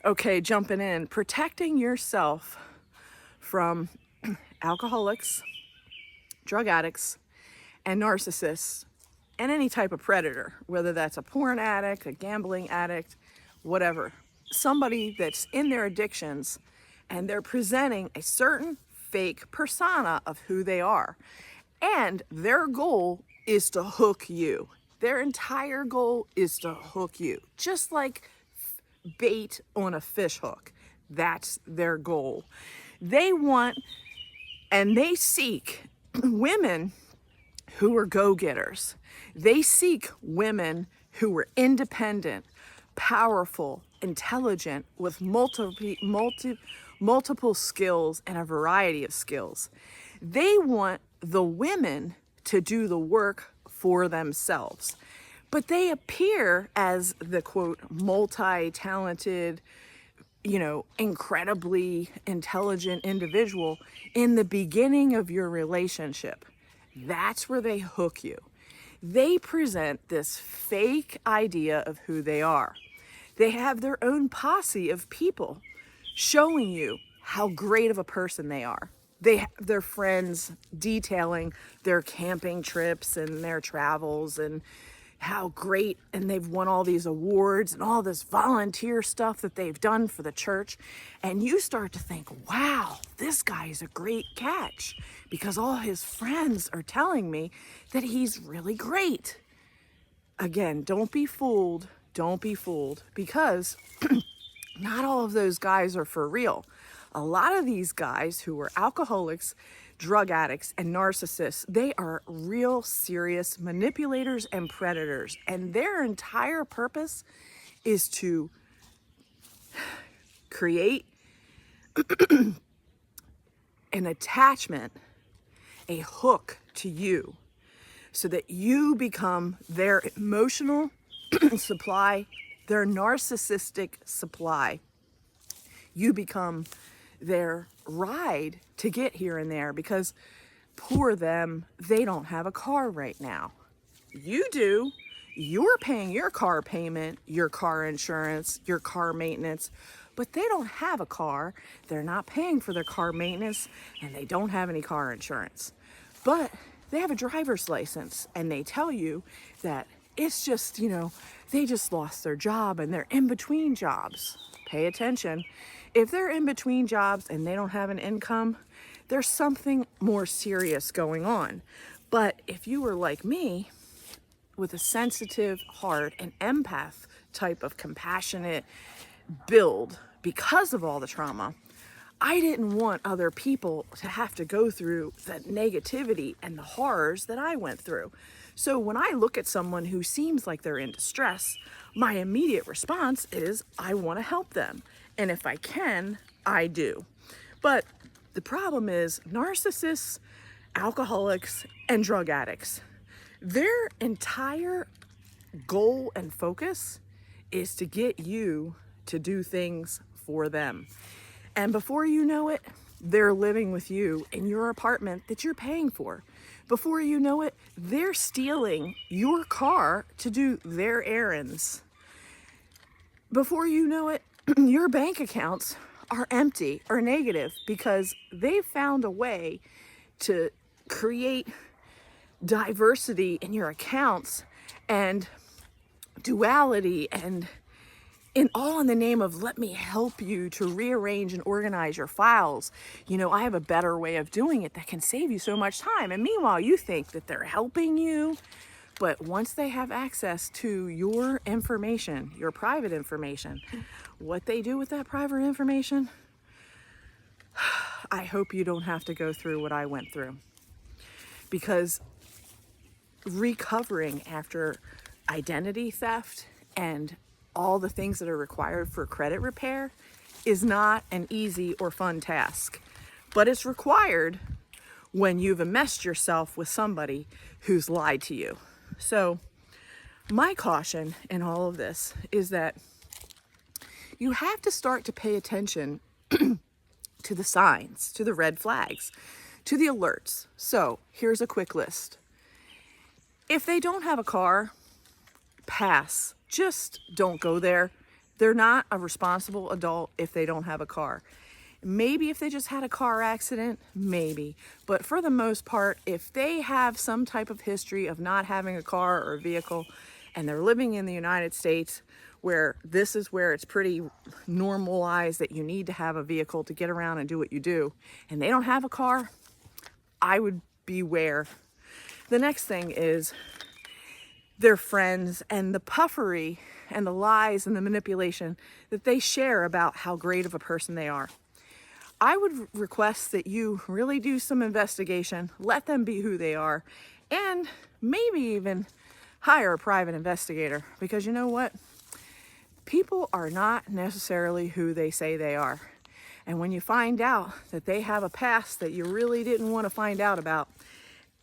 Okay, jumping in, protecting yourself from alcoholics, drug addicts, and narcissists, and any type of predator, whether that's a porn addict, a gambling addict, whatever. Somebody that's in their addictions and they're presenting a certain fake persona of who they are. And their goal is to hook you. Their entire goal is to hook you. Just like bait on a fish hook. That's their goal. They want and they seek women who are go-getters. They seek women who are independent, powerful, intelligent, with multiple skills and a variety of skills. They want the women to do the work for themselves. But they appear as the quote, multi-talented, incredibly intelligent individual in the beginning of your relationship. That's where they hook you. They present this fake idea of who they are. They have their own posse of people showing you how great of a person they are. They have their friends detailing their camping trips and their travels and how great, and they've won all these awards and all this volunteer stuff that they've done for the church. And you start to think, wow, this guy's a great catch because all his friends are telling me that he's really great. Again, don't be fooled. Don't be fooled, because not all of those guys are for real. A lot of these guys who are alcoholics, drug addicts, and narcissists, they are real serious manipulators and predators. And their entire purpose is to create an attachment, a hook to you, so that you become their emotional supply, their narcissistic supply. You become their ride to get here and there, because poor them, they don't have a car right now. You do. You're paying your car payment, your car insurance, your car maintenance, but they don't have a car. They're not paying for their car maintenance, and they don't have any car insurance. But they have a driver's license, and they tell you that it's just, they just lost their job and they're in between jobs. Pay attention. If they're in between jobs and they don't have an income, there's something more serious going on. But if you were like me, with a sensitive heart, an empath type of compassionate build, because of all the trauma, I didn't want other people to have to go through the negativity and the horrors that I went through. So when I look at someone who seems like they're in distress, my immediate response is, I want to help them. And if I can, I do. But the problem is narcissists, alcoholics, and drug addicts, their entire goal and focus is to get you to do things for them. And before you know it, they're living with you in your apartment that you're paying for. Before you know it, they're stealing your car to do their errands. Before you know it, your bank accounts are empty or negative because they've found a way to create diversity in your accounts and duality, and all in the name of, let me help you to rearrange and organize your files. I have a better way of doing it that can save you so much time. And meanwhile, you think that they're helping you. But once they have access to your information, your private information, what they do with that private information, I hope you don't have to go through what I went through. Because recovering after identity theft and all the things that are required for credit repair is not an easy or fun task. But it's required when you've enmeshed yourself with somebody who's lied to you. So my caution in all of this is that you have to start to pay attention to the signs, to the red flags, to the alerts. So here's a quick list. If they don't have a car, pass. Just don't go there. They're not a responsible adult if they don't have a car. Maybe if they just had a car accident, maybe. But for the most part, if they have some type of history of not having a car or a vehicle, and they're living in the United States, where this is where it's pretty normalized that you need to have a vehicle to get around and do what you do, and they don't have a car, I would beware. The next thing is their friends and the puffery and the lies and the manipulation that they share about how great of a person they are. I would request that you really do some investigation, let them be who they are, and maybe even hire a private investigator, because you know what? People are not necessarily who they say they are. And when you find out that they have a past that you really didn't want to find out about,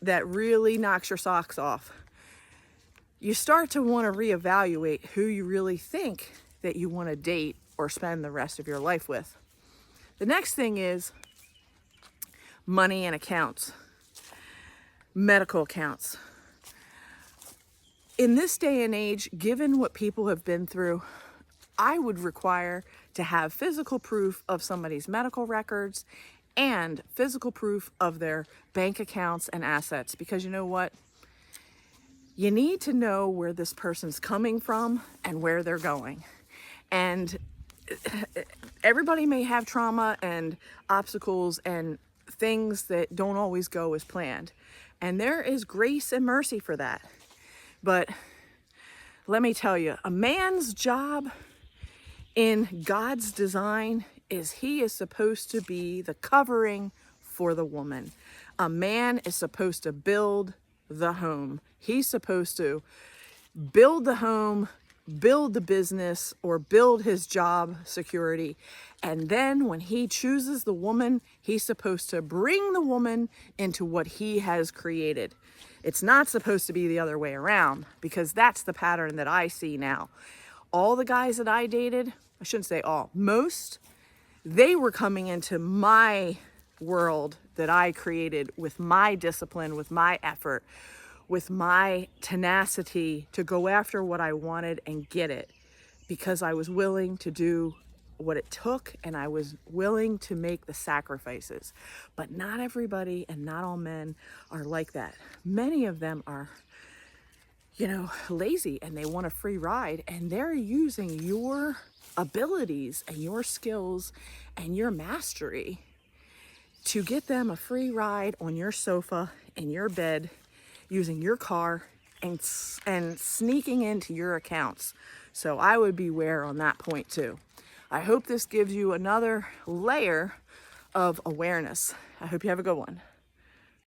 that really knocks your socks off, you start to want to reevaluate who you really think that you want to date or spend the rest of your life with. The next thing is money and accounts, medical accounts. In this day and age, given what people have been through, I would require to have physical proof of somebody's medical records and physical proof of their bank accounts and assets, because you know what? You need to know where this person's coming from and where they're going. And everybody may have trauma and obstacles and things that don't always go as planned. And there is grace and mercy for that. But let me tell you, a man's job in God's design is he is supposed to be the covering for the woman. A man is supposed to build the home. He's supposed to build the home, build the business, or build his job security. And then when he chooses the woman, he's supposed to bring the woman into what he has created. It's not supposed to be the other way around, because that's the pattern that I see now. All the guys that I dated, I shouldn't say all, most, they were coming into my world that I created with my discipline, with my effort, with my tenacity to go after what I wanted and get it, because I was willing to do what it took and I was willing to make the sacrifices. But not everybody and not all men are like that. Many of them are, lazy, and they want a free ride, and they're using your abilities and your skills and your mastery to get them a free ride on your sofa, in your bed, using your car, and sneaking into your accounts. So I would beware on that point too. I hope this gives you another layer of awareness. I hope you have a good one.